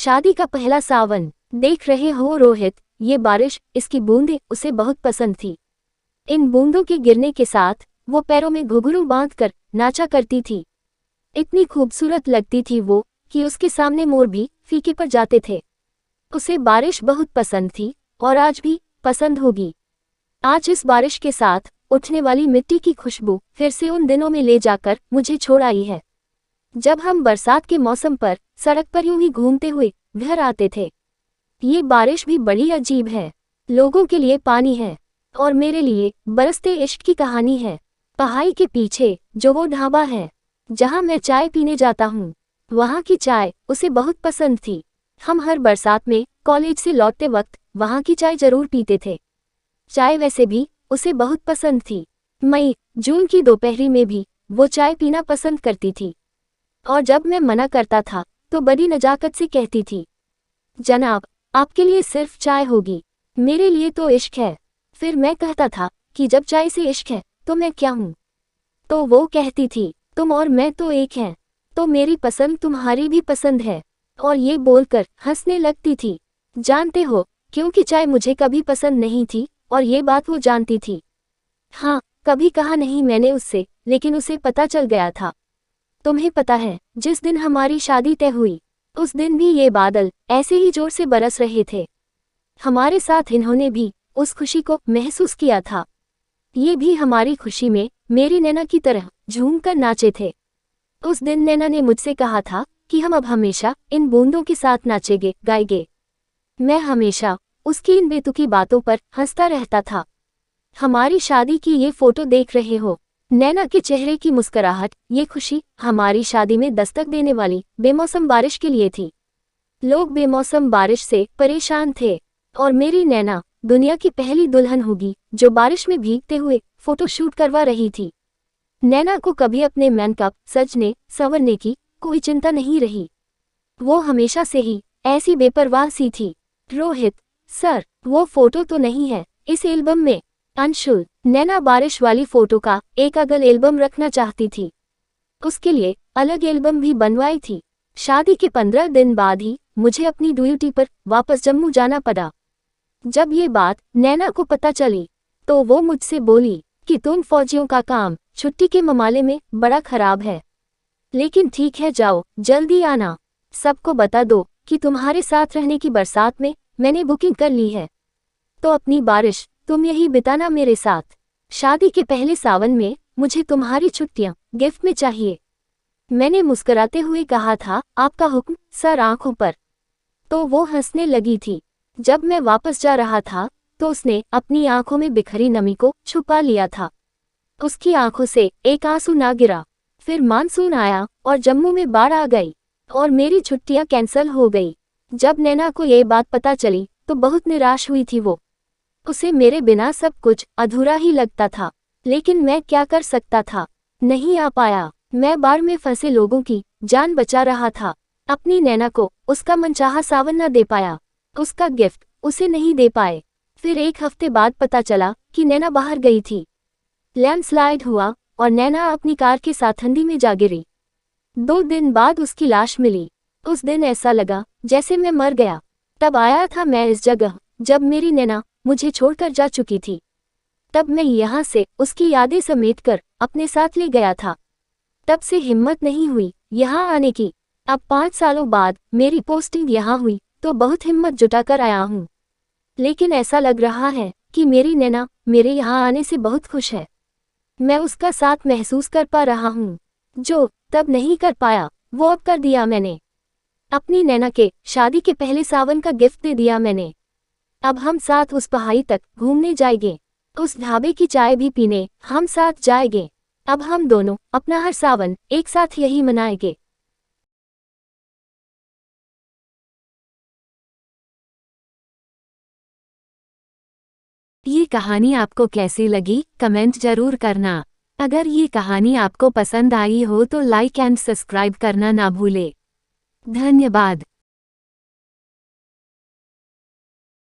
शादी का पहला सावन। देख रहे हो रोहित, ये बारिश, इसकी बूंदें उसे बहुत पसंद थी। इन बूंदों के गिरने के साथ वो पैरों में घुंघरू बांधकर नाचा करती थी। इतनी खूबसूरत लगती थी वो कि उसके सामने मोर भी फीके पड़ जाते थे। उसे बारिश बहुत पसंद थी और आज भी पसंद होगी। आज इस बारिश के साथ उठने वाली मिट्टी की खुशबू फिर से उन दिनों में ले जाकर मुझे छोड़ आई है, जब हम बरसात के मौसम पर सड़क पर यूं ही घूमते हुए घर आते थे। ये बारिश भी बड़ी अजीब है। लोगों के लिए पानी है और मेरे लिए बरसते इश्क की कहानी है। पहाड़ी के पीछे जो वो ढाबा है जहां मैं चाय पीने जाता हूँ, वहां की चाय उसे बहुत पसंद थी। हम हर बरसात में कॉलेज से लौटते वक्त वहां की चाय जरूर पीते थे। चाय वैसे भी उसे बहुत पसंद थी। मई जून की दोपहरी में भी वो चाय पीना पसंद करती थी और जब मैं मना करता था तो बड़ी नजाकत से कहती थी, जनाब, आपके लिए सिर्फ चाय होगी, मेरे लिए तो इश्क है। फिर मैं कहता था कि जब चाय से इश्क है तो मैं क्या हूँ? तो वो कहती थी, तुम और मैं तो एक हैं, तो मेरी पसंद तुम्हारी भी पसंद है। और ये बोलकर हंसने लगती थी। जानते हो, क्योंकि चाय मुझे कभी पसंद नहीं थी और ये बात वो जानती थी। हाँ, कभी कहा नहीं मैंने उससे, लेकिन उसे पता चल गया था। तुम्हें पता है, जिस दिन हमारी शादी तय हुई उस दिन भी ये बादल ऐसे ही जोर से बरस रहे थे। हमारे साथ इन्होंने भी उस खुशी को महसूस किया था। ये भी हमारी खुशी में मेरी नैना की तरह झूमकर नाचे थे। उस दिन नैना ने मुझसे कहा था कि हम अब हमेशा इन बूंदों के साथ नाचेंगे गाएंगे। मैं हमेशा उसकी इन बेतुकी बातों पर हंसता रहता था। हमारी शादी की ये फोटो देख रहे हो, नैना के चेहरे की मुस्कुराहट, ये खुशी हमारी शादी में दस्तक देने वाली बेमौसम बारिश के लिए थी। लोग बेमौसम बारिश से परेशान थे और मेरी नैना दुनिया की पहली दुल्हन होगी जो बारिश में भीगते हुए फोटो शूट करवा रही थी। नैना को कभी अपने मेकअप सजने संवरने की कोई चिंता नहीं रही। वो हमेशा से ही ऐसी बेपरवाह सी थी। रोहित सर, वो फोटो तो नहीं है इस एल्बम में। अंशुल, नैना बारिश वाली फोटो का एक अलग एल्बम रखना चाहती थी। उसके लिए अलग एल्बम भी बनवाई थी। शादी के 15 दिन बाद ही मुझे अपनी ड्यूटी पर वापस जम्मू जाना पड़ा। जब ये बात नैना को पता चली तो वो मुझसे बोली कि तुम फौजियों का काम छुट्टी के मामले में बड़ा खराब है, लेकिन ठीक है, जाओ जल्दी आना। सबको बता दो कि तुम्हारे साथ रहने की बरसात में मैंने बुकिंग कर ली है, तो अपनी बारिश तुम यही बिताना मेरे साथ। शादी के पहले सावन में मुझे तुम्हारी छुट्टियां गिफ्ट में चाहिए। मैंने मुस्कुराते हुए कहा था, आपका हुक्म सर। आंखों पर तो वो हंसने लगी थी। जब मैं वापस जा रहा था तो उसने अपनी आंखों में बिखरी नमी को छुपा लिया था। उसकी आंखों से एक आंसू ना गिरा। फिर मानसून आया और जम्मू में बाढ़ आ गई और मेरी छुट्टियां कैंसिल हो गई। जब नैना को ये बात पता चली तो बहुत निराश हुई थी वो। उसे मेरे बिना सब कुछ अधूरा ही लगता था, लेकिन मैं क्या कर सकता था, नहीं आ पाया। मैं बाढ़ में फंसे लोगों की जान बचा रहा था। अपनी नैना को उसका मनचाहा सावन न दे पाया, उसका गिफ्ट उसे नहीं दे पाए। फिर एक हफ्ते बाद पता चला कि नैना बाहर गई थी। लैंडस्लाइड हुआ और नैना अपनी कार के साथ ठंडी में जा गिरी। 2 दिन बाद उसकी लाश मिली। उस दिन ऐसा लगा जैसे मैं मर गया। तब आया था मैं इस जगह जब मेरी नैना मुझे छोड़कर जा चुकी थी। तब मैं यहाँ से उसकी यादें समेटकर अपने साथ ले गया था। तब से हिम्मत नहीं हुई यहाँ आने की। अब 5 सालों बाद मेरी पोस्टिंग यहाँ हुई तो बहुत हिम्मत जुटाकर आया हूँ, लेकिन ऐसा लग रहा है कि मेरी नैना मेरे यहाँ आने से बहुत खुश है। मैं उसका साथ महसूस कर पा रहा हूँ। जो तब नहीं कर पाया वो अब कर दिया मैंने। अपनी नैना के शादी के पहले सावन का गिफ्ट दे दिया मैंने। अब हम साथ उस पहाड़ी तक घूमने जाएंगे, उस ढाबे की चाय भी पीने हम साथ जाएंगे। अब हम दोनों अपना हर सावन एक साथ यही मनाएंगे। ये कहानी आपको कैसी लगी कमेंट जरूर करना। अगर ये कहानी आपको पसंद आई हो तो लाइक एंड सब्सक्राइब करना ना भूले। धन्यवाद।